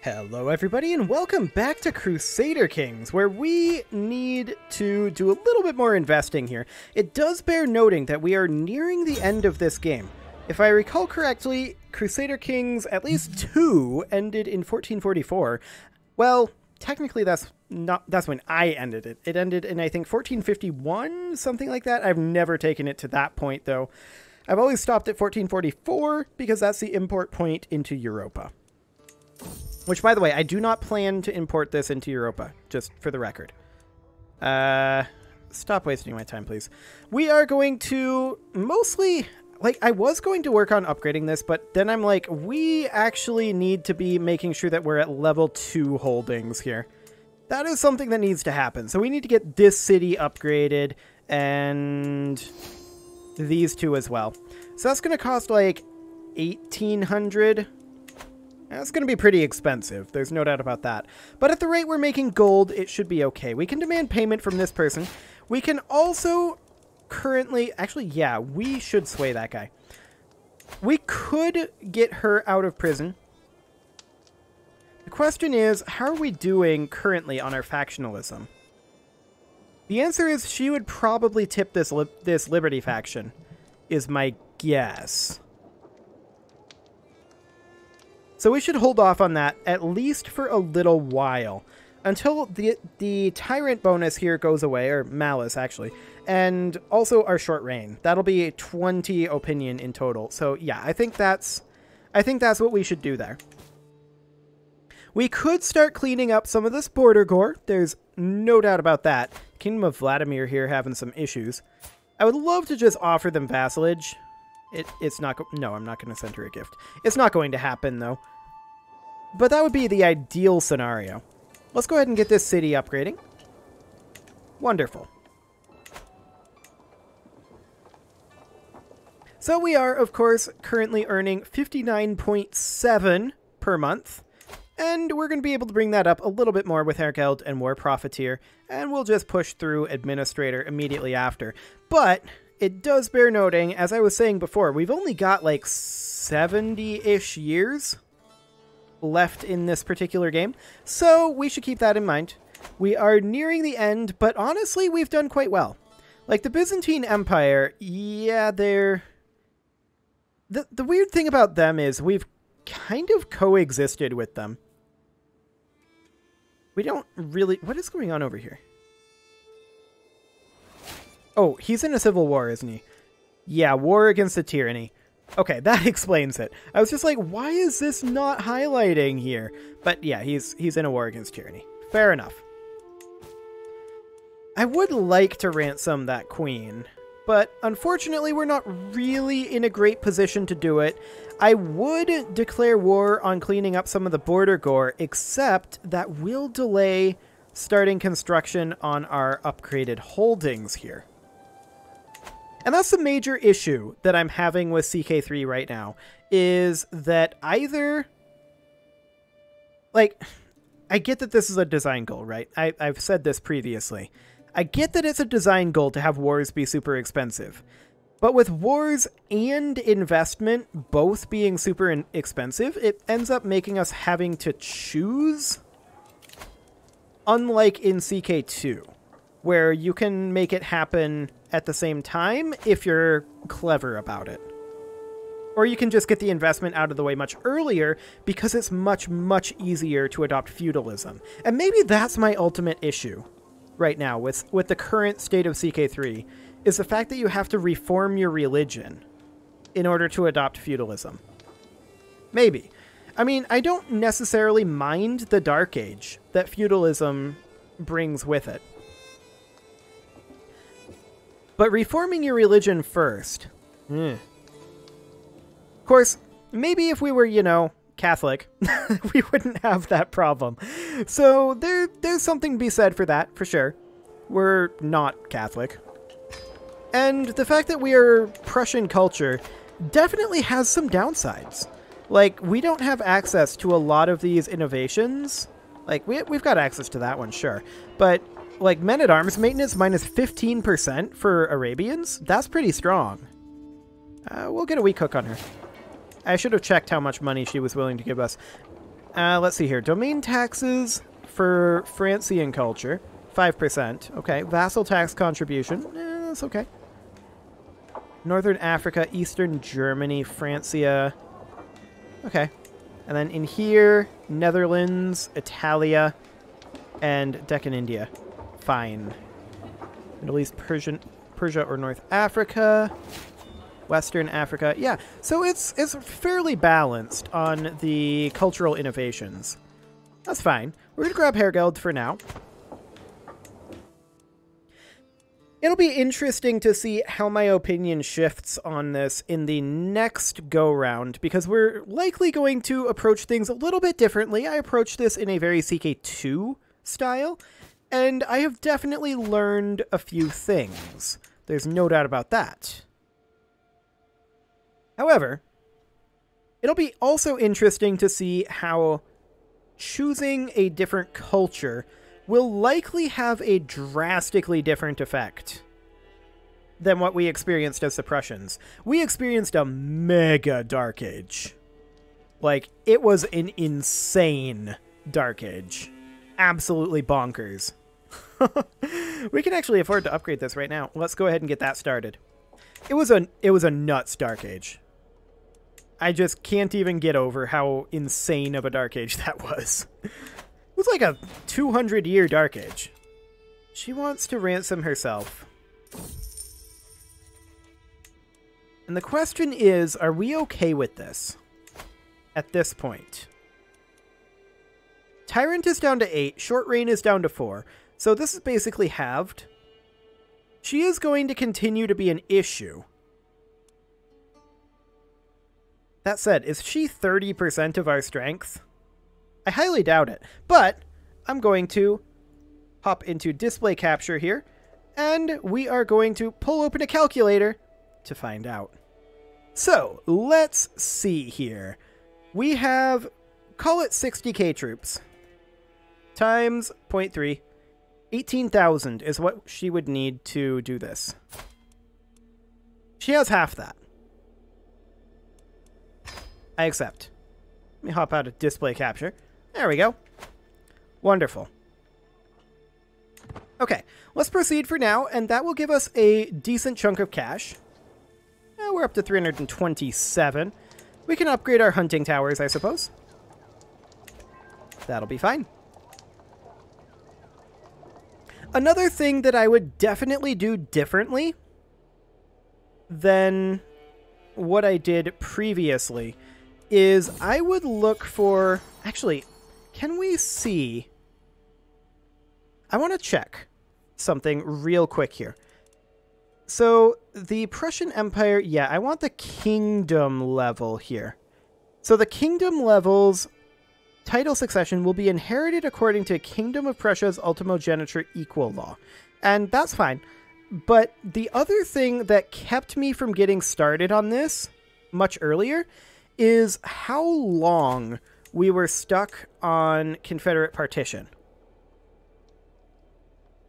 Hello everybody and welcome back to Crusader Kings, where we need to do a little bit more investing here. It does bear noting that we are nearing the end of this game. If I recall correctly, Crusader Kings, at least 2, ended in 1444. Well, technically that's when I ended it. It ended in, I think, 1451, something like that. I've never taken it to that point, though. I've always stopped at 1444 because that's the import point into Europa. Which, by the way, I do not plan to import this into Europa, just for the record. Stop wasting my time, please. We are going to mostly... Like, I was going to work on upgrading this, but then I'm like, we actually need to be making sure that we're at level 2 holdings here. That is something that needs to happen. So we need to get this city upgraded, and these two as well. So that's going to cost, like, 1,800. That's going to be pretty expensive. There's no doubt about that. But at the rate we're making gold, it should be okay. We can demand payment from this person. We can also currently... Actually, yeah, we should sway that guy. We could get her out of prison. The question is, how are we doing currently on our factionalism? The answer is she would probably tip this Liberty faction, is my guess. So we should hold off on that, at least for a little while, until the Tyrant bonus here goes away, or Malice, actually, and also our short reign. That'll be 20 opinion in total. So yeah, I think that's what we should do there. We could start cleaning up some of this border gore. There's no doubt about that. Kingdom of Vladimir here having some issues. I would love to just offer them vassalage. It's not... No, I'm not going to send her a gift. It's not going to happen, though. But that would be the ideal scenario. Let's go ahead and get this city upgrading. Wonderful. So we are, of course, currently earning 59.7 per month. And we're going to be able to bring that up a little bit more with Hergeld and War Profiteer. And we'll just push through Administrator immediately after. But it does bear noting, as I was saying before, we've only got like 70-ish years left in this particular game, so we should keep that in mind. We are nearing the end, but honestly, we've done quite well. Like, the Byzantine Empire, yeah, they're... The weird thing about them is we've kind of coexisted with them. We don't really... What is going on over here? Oh, he's in a civil war, isn't he? Yeah, war against the tyranny. Okay, that explains it. I was just like, why is this not highlighting here? But yeah, he's in a war against tyranny. Fair enough. I would like to ransom that queen, but unfortunately we're not really in a great position to do it. I would declare war on cleaning up some of the border gore, except that will delay starting construction on our upgraded holdings here. And that's the major issue that I'm having with CK3 right now, is that either... Like, I get that this is a design goal, right? I've said this previously. I get that it's a design goal to have wars be super expensive. But with wars and investment both being super expensive, it ends up making us having to choose. Unlike in CK2, where you can make it happen at the same time if you're clever about it. Or you can just get the investment out of the way much earlier because it's much, much easier to adopt feudalism. And maybe that's my ultimate issue right now with the current state of CK3, is the fact that you have to reform your religion in order to adopt feudalism. Maybe. I mean, I don't necessarily mind the Dark Age that feudalism brings with it. But reforming your religion first. Of course, maybe if we were, you know, Catholic, we wouldn't have that problem. So there's something to be said for that, for sure. We're not Catholic. And the fact that we are Prussian culture definitely has some downsides. Like, we don't have access to a lot of these innovations. Like, we've got access to that one, sure. But... like, men-at-arms maintenance minus 15% for Arabians? That's pretty strong. We'll get a weak hook on her. I should have checked how much money she was willing to give us. Let's see here. Domain taxes for Francian culture, 5%. Okay. Vassal tax contribution. That's okay. Northern Africa, Eastern Germany, Francia. Okay. And then in here, Netherlands, Italia, and Deccan India. Fine. Middle East, Persia or North Africa. Western Africa. Yeah, so it's fairly balanced on the cultural innovations. That's fine. We're going to grab Hergeld for now. It'll be interesting to see how my opinion shifts on this in the next go-round, because we're likely going to approach things a little bit differently. I approach this in a very CK2 style, and I have definitely learned a few things. There's no doubt about that. However, it'll be also interesting to see how choosing a different culture will likely have a drastically different effect than what we experienced as the Prussians. We experienced a mega Dark Age. Like, it was an insane Dark Age. Absolutely bonkers. We can actually afford to upgrade this right now. Let's go ahead and get that started. It was a nuts Dark Age. I just can't even get over how insane of a Dark Age that was. It was like a 200-year Dark Age. She wants to ransom herself. And the question is, are we okay with this at this point? Tyrant is down to 8. Short Reign is down to 4. So this is basically halved. She is going to continue to be an issue. That said, is she 30% of our strength? I highly doubt it, but I'm going to hop into display capture here, and we are going to pull open a calculator to find out. So, let's see here. We have, call it 60k troops, times 0.3. 18,000 is what she would need to do this. She has half that. I accept. Let me hop out of display capture. There we go. Wonderful. Okay, let's proceed for now, and that will give us a decent chunk of cash. We're up to 327. We can upgrade our hunting towers, I suppose. That'll be fine. Another thing that I would definitely do differently than what I did previously is I would look for... Actually, can we see... I want to check something real quick here. So, the Prussian Empire... Yeah, I want the kingdom level here. So the kingdom levels... Title succession will be inherited according to Kingdom of Prussia's ultimogeniture equal law. And that's fine. But the other thing that kept me from getting started on this much earlier is how long we were stuck on Confederate partition.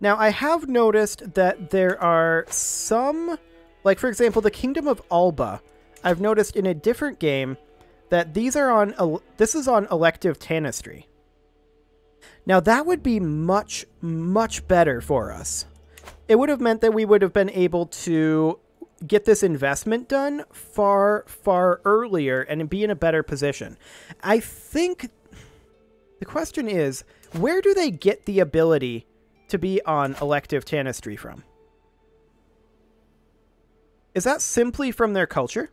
Now, I have noticed that there are some, like for example, the Kingdom of Alba. I've noticed in a different game that these are on, this is on elective tanistry. Now that would be much, much better for us. It would have meant that we would have been able to get this investment done far, far earlier and be in a better position. I think the question is, where do they get the ability to be on elective tanistry from? Is that simply from their culture?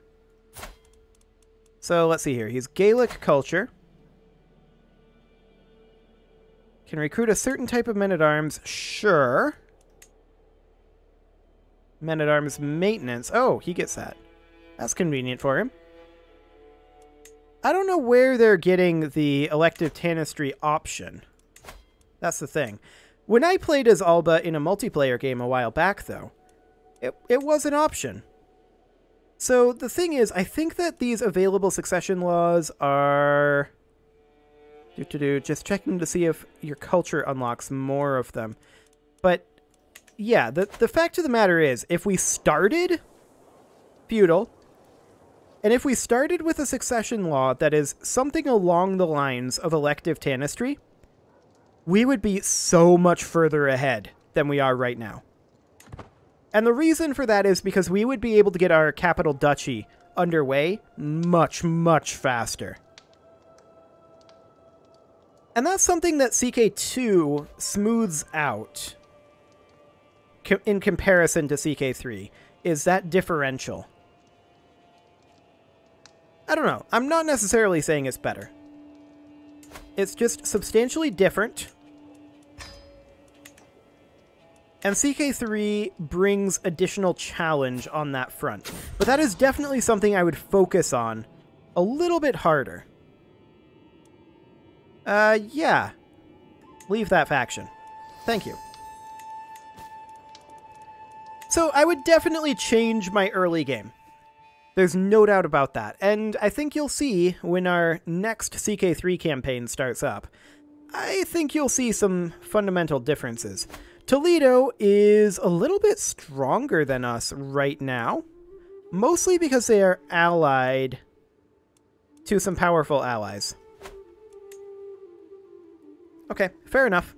So let's see here. He's Gaelic culture. Can recruit a certain type of men-at-arms. Sure. Men-at-arms maintenance. Oh, he gets that. That's convenient for him. I don't know where they're getting the elective tanistry option. That's the thing. When I played as Alba in a multiplayer game a while back, though, it was an option. So the thing is, I think that these available succession laws are... just checking to see if your culture unlocks more of them. But yeah, the fact of the matter is, if we started feudal And if we started with a succession law that is something along the lines of elective tanistry, we would be so much further ahead than we are right now. And the reason for that is because we would be able to get our capital duchy underway much, much faster. And that's something that CK2 smooths out in comparison to CK3, is that differential. I don't know. I'm not necessarily saying it's better. It's just substantially different. And CK3 brings additional challenge on that front. But that is definitely something I would focus on a little bit harder. Yeah. Leave that faction. Thank you. So I would definitely change my early game. There's no doubt about that. And I think you'll see when our next CK3 campaign starts up, I think you'll see some fundamental differences. Toledo is a little bit stronger than us right now, mostly because they are allied to some powerful allies. Okay, fair enough.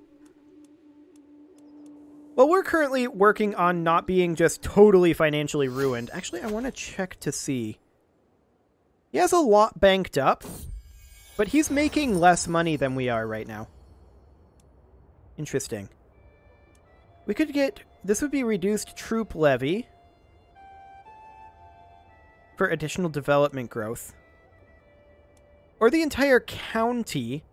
Well, we're currently working on not being just totally financially ruined. Actually, I want to check to see. He has a lot banked up, but he's making less money than we are right now. Interesting. We could get... This would be reduced troop levy for additional development growth. Or the entire county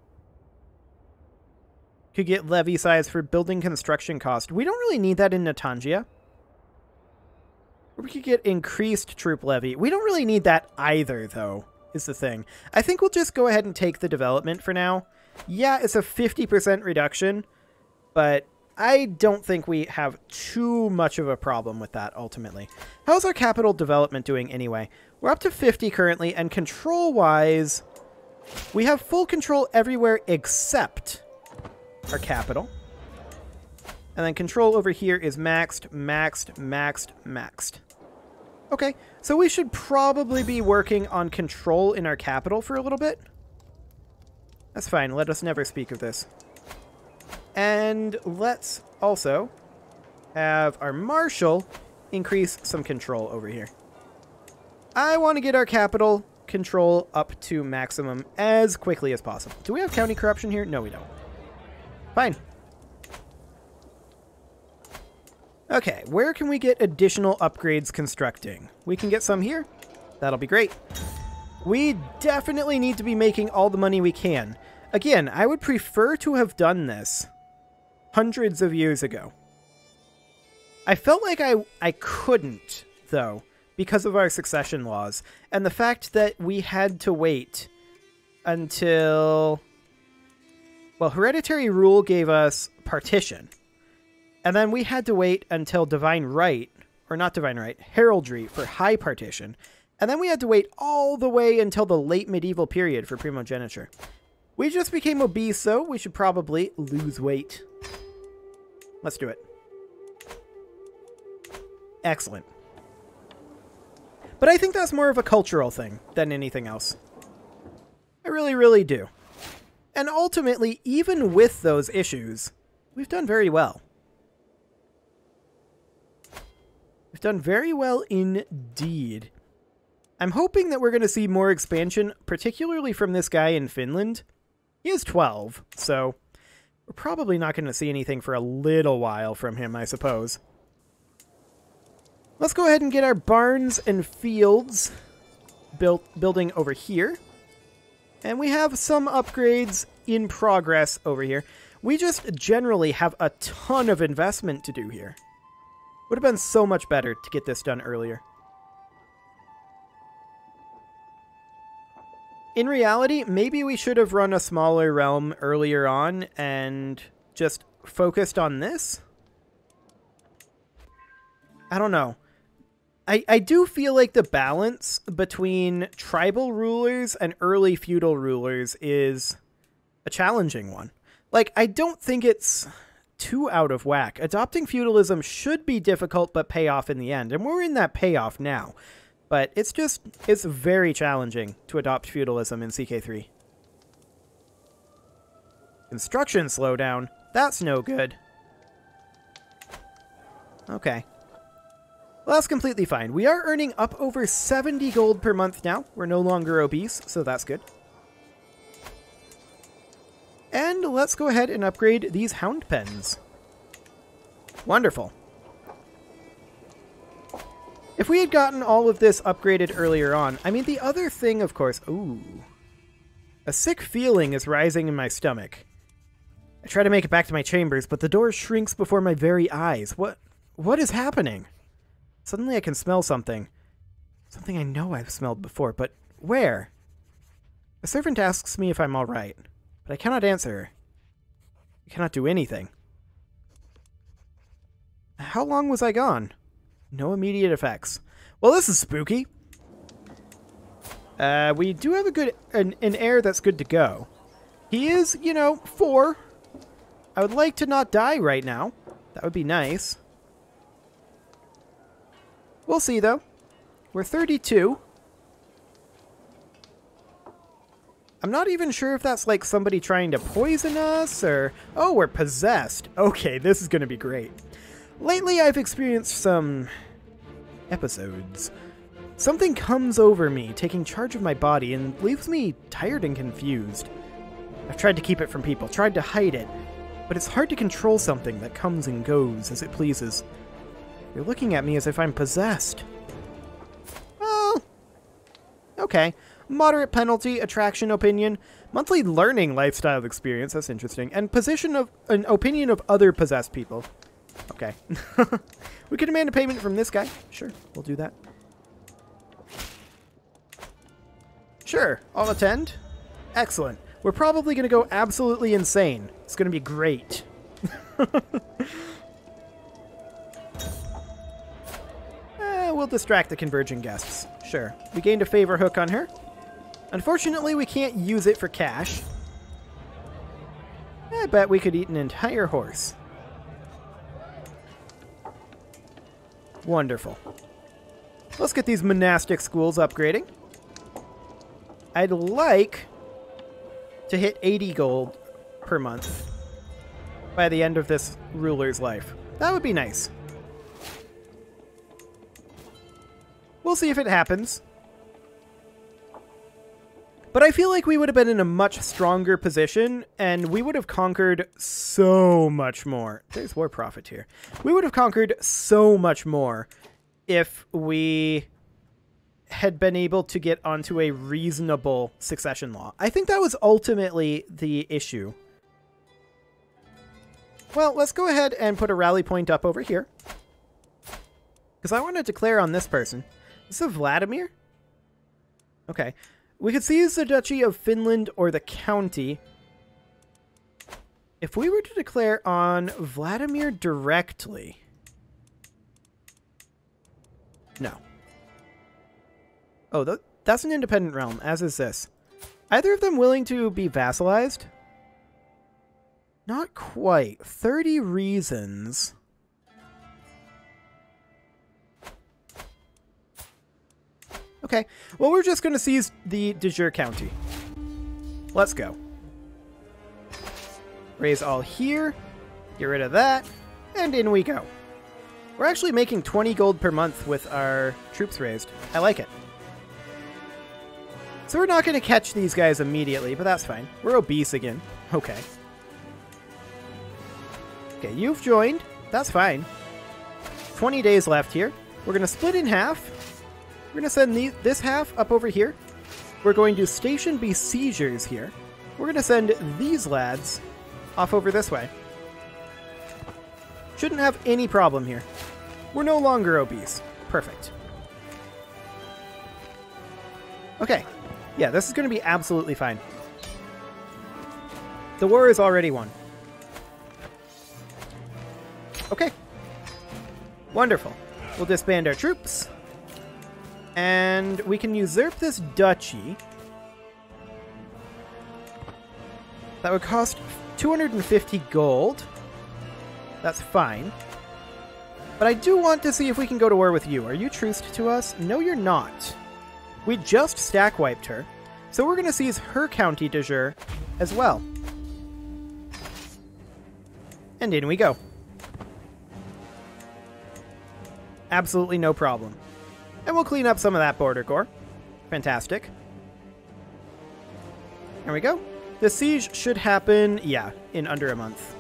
could get levy size for building construction cost. We don't really need that in Natangia. Or we could get increased troop levy. We don't really need that either, though, is the thing. I think we'll just go ahead and take the development for now. Yeah, it's a 50% reduction, but I don't think we have too much of a problem with that, ultimately. How's our capital development doing, anyway? We're up to 50 currently, and control-wise, we have full control everywhere except our capital. And then control over here is maxed, maxed, maxed, maxed. Okay, so we should probably be working on control in our capital for a little bit. That's fine, let us never speak of this. And let's also have our marshal increase some control over here. I want to get our capital control up to maximum as quickly as possible. Do we have county corruption here? No, we don't. Fine. Okay, where can we get additional upgrades constructing? We can get some here. That'll be great. We definitely need to be making all the money we can. Again, I would prefer to have done this hundreds of years ago. I felt like I couldn't, though, because of our succession laws. And the fact that we had to wait until... Well, hereditary rule gave us partition. And then we had to wait until divine right, or not divine right, heraldry for high partition. And then we had to wait all the way until the late medieval period for primogeniture. We just became obese, so we should probably lose weight. Let's do it. Excellent. But I think that's more of a cultural thing than anything else. I really, really do. And ultimately, even with those issues, we've done very well. We've done very well indeed. I'm hoping that we're going to see more expansion, particularly from this guy in Finland. He is 12, so we're probably not going to see anything for a little while from him, I suppose. Let's go ahead and get our barns and fields building over here. And we have some upgrades in progress over here. We just generally have a ton of investment to do here. Would have been so much better to get this done earlier. In reality, maybe we should have run a smaller realm earlier on and just focused on this. I don't know. I do feel like the balance between tribal rulers and early feudal rulers is a challenging one. Like, I don't think it's too out of whack. Adopting feudalism should be difficult but pay off in the end, and we're in that payoff now. But it's very challenging to adopt feudalism in CK3. Construction slowdown. That's no good. Okay. Well, that's completely fine. We are earning up over 70 gold per month now. We're no longer obese, so that's good. And let's go ahead and upgrade these hound pens. Wonderful. If we had gotten all of this upgraded earlier on, I mean, the other thing, of course... Ooh. A sick feeling is rising in my stomach. I try to make it back to my chambers, but the door shrinks before my very eyes. What is happening? Suddenly I can smell something. Something I know I've smelled before, but where? A servant asks me if I'm all right, but I cannot answer her. I cannot do anything. How long was I gone? No immediate effects. Well, this is spooky. We do have an heir that's good to go. He is, 4. I would like to not die right now. That would be nice. We'll see, though. We're 32. I'm not even sure if that's like somebody trying to poison us or... Oh, we're possessed. Okay, this is going to be great. Lately, I've experienced some episodes. Something comes over me, taking charge of my body, and leaves me tired and confused. I've tried to keep it from people, tried to hide it, but it's hard to control something that comes and goes as it pleases. You're looking at me as if I'm possessed. Well, okay. Moderate penalty, attraction opinion, monthly learning lifestyle experience, that's interesting, and an opinion of other possessed people. Okay. We can demand a payment from this guy. Sure, we'll do that. Sure, I'll attend. Excellent. We're probably going to go absolutely insane. It's going to be great. We'll distract the converging guests. Sure. We gained a favor hook on her. Unfortunately, we can't use it for cash. I bet we could eat an entire horse. Wonderful. Let's get these monastic schools upgrading. I'd like to hit 80 gold per month by the end of this ruler's life. That would be nice. We'll see if it happens. But I feel like we would have been in a much stronger position, and we would have conquered so much more. There's war profit here. We would have conquered so much more if we had been able to get onto a reasonable succession law. I think that was ultimately the issue. Well, let's go ahead and put a rally point up over here. Because I want to declare on this person. Is this Vladimir? Okay. We could seize the Duchy of Finland or the county. If we were to declare on Vladimir directly... No. Oh, that's an independent realm, as is this. Either of them willing to be vassalized? Not quite. 30 reasons. Okay, well, we're just going to seize the de jure county. Let's go. Raise all here. Get rid of that. And in we go. We're actually making 20 gold per month with our troops raised. I like it. So we're not going to catch these guys immediately, but that's fine. We're obese again. Okay. Okay, you've joined. That's fine. 20 days left here. We're going to split in half. We're going to send this half up over here. We're going to station besiegers here. We're going to send these lads off over this way. Shouldn't have any problem here. We're no longer obese. Perfect. Okay. Yeah, this is going to be absolutely fine. The war is already won. Okay. Wonderful. We'll disband our troops. And we can usurp this duchy. That would cost 250 gold. That's fine. But I do want to see if we can go to war with you. Are you truced to us? No, you're not. We just stack wiped her. So we're going to seize her county de jure as well. And in we go. Absolutely no problem. And we'll clean up some of that border core. Fantastic. There we go. The siege should happen, yeah, in under a month.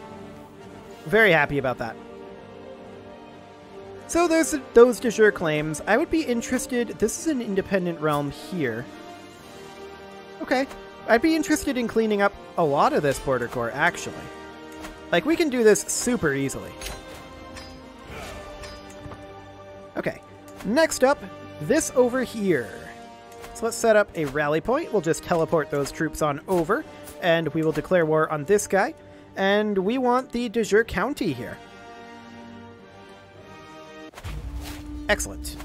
Very happy about that. So there's those de jure claims. I would be interested... This is an independent realm here. Okay. I'd be interested in cleaning up a lot of this border core, actually. Like, we can do this super easily. Okay. Next up, this over here. So let's set up a rally point. We'll just teleport those troops on over, and we will declare war on this guy. And we want the de jure county here. Excellent.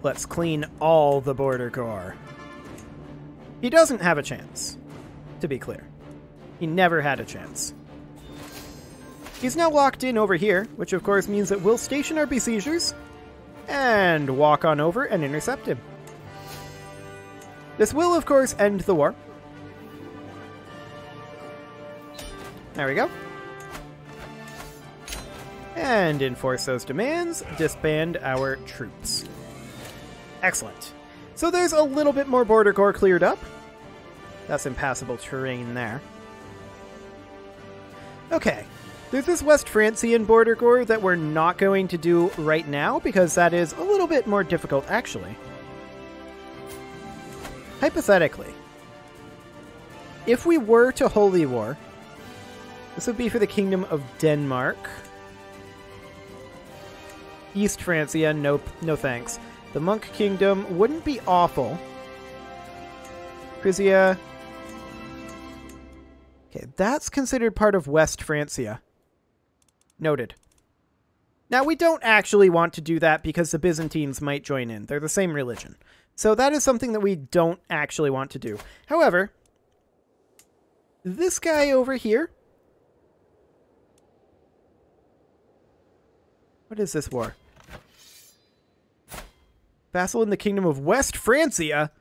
Let's clean all the border core. He doesn't have a chance, to be clear. He never had a chance. He's now locked in over here, which of course means that we'll station our besiegers and walk on over and intercept him. This will, of course, end the war. There we go. And enforce those demands, disband our troops. Excellent. So there's a little bit more border core cleared up. That's impassable terrain there. Okay. There's this West Francian border core that we're not going to do right now because that is a little bit more difficult, actually. Hypothetically, if we were to holy war, this would be for the Kingdom of Denmark. East Francia, nope, no thanks. The Monk Kingdom wouldn't be awful. Prussia. Okay, that's considered part of West Francia. Noted. Now, we don't actually want to do that because the Byzantines might join in. They're the same religion. So that is something that we don't actually want to do. However, this guy over here... What is this war? Vassal in the Kingdom of West Francia?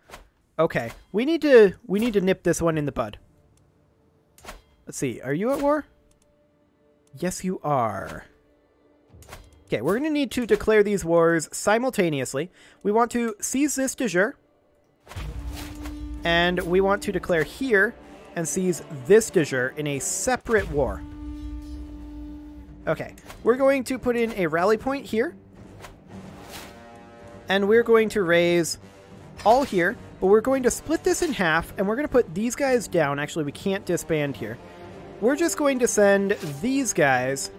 Okay, we need to nip this one in the bud. Let's see, are you at war? Yes, you are. Okay, we're going to need to declare these wars simultaneously. We want to seize this de jure. And we want to declare here and seize this de jure in a separate war. Okay, we're going to put in a rally point here. And we're going to raise all here. But we're going to split this in half, and we're going to put these guys down. Actually, we can't disband here. We're just going to send these guys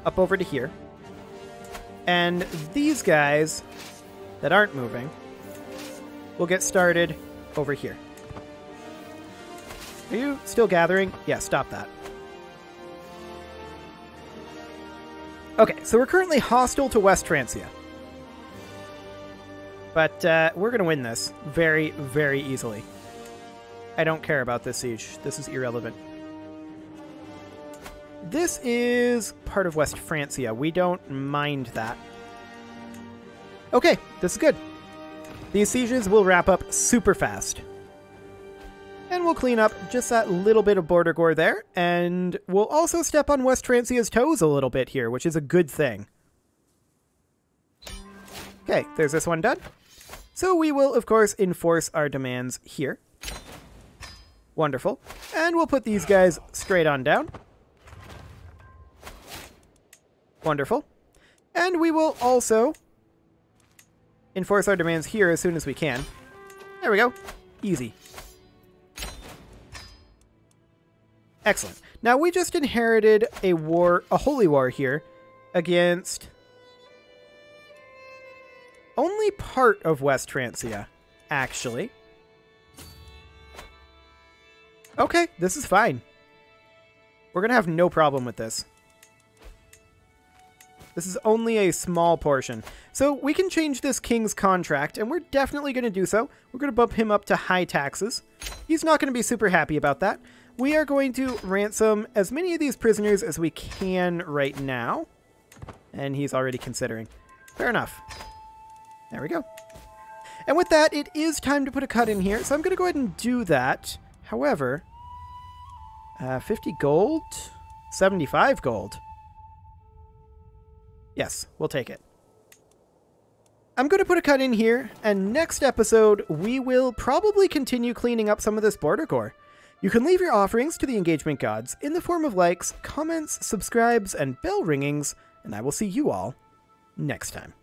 up over to here. And these guys that aren't moving will get started over here. Are you still gathering? Yeah, stop that. Okay, so we're currently hostile to West Francia. But we're going to win this very, very easily. I don't care about this siege. This is irrelevant. This is part of West Francia. We don't mind that. Okay, this is good. These sieges will wrap up super fast. And we'll clean up just that little bit of border core there. And we'll also step on West Francia's toes a little bit here, which is a good thing. Okay, there's this one done. So we will, of course, enforce our demands here. Wonderful. And we'll put these guys straight on down. Wonderful. And we will also enforce our demands here as soon as we can. There we go. Easy. Excellent. Now, we just inherited a war, a holy war here against... only part of West Francia, actually. Okay, this is fine. We're going to have no problem with this. This is only a small portion. So we can change this king's contract, and we're definitely going to do so. We're going to bump him up to high taxes. He's not going to be super happy about that. We are going to ransom as many of these prisoners as we can right now. And he's already considering. Fair enough. There we go. And with that, it is time to put a cut in here. So I'm going to go ahead and do that. However, 50 gold, 75 gold. Yes, we'll take it. I'm going to put a cut in here, and next episode, we will probably continue cleaning up some of this border core. You can leave your offerings to the engagement gods in the form of likes, comments, subscribes, and bell ringings, and I will see you all next time.